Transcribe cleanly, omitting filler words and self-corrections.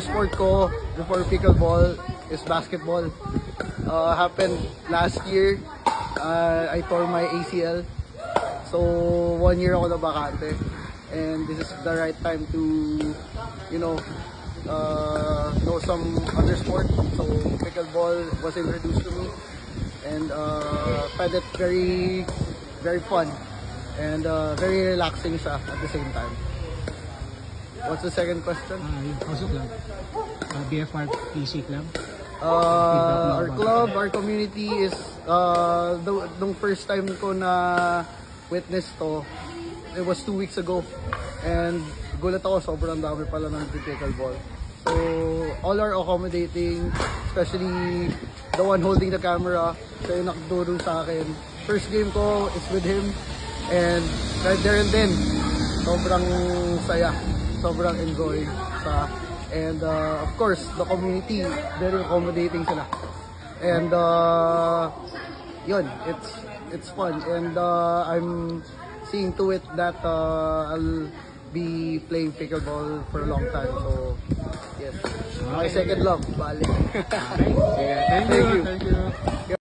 first sport ko before pickleball is basketball. Happened last year. I tore my ACL. So 1 year ako na bakante. And this is the right time to, know some other sport. So pickleball was introduced to me. And found it very, very fun. And very relaxing siya at the same time. What's the second question? Yung House Club. BFR PC Club. Our club, our community is nung first time ko na witness to, it was 2 weeks ago. And gulat ako, sobrang dami pala ng pickleball. So all are accommodating, especially the one holding the camera. Siya yung nakatulong sa akin. First game ko is with him. And right there and then, sobrang saya. Sobrang enjoy sa, and of course the community very accommodating sila, and yun, it's fun, and I'm seeing to it that I'll be playing pickleball for a long time, so yes, my second love, balik. Okay. Thank you.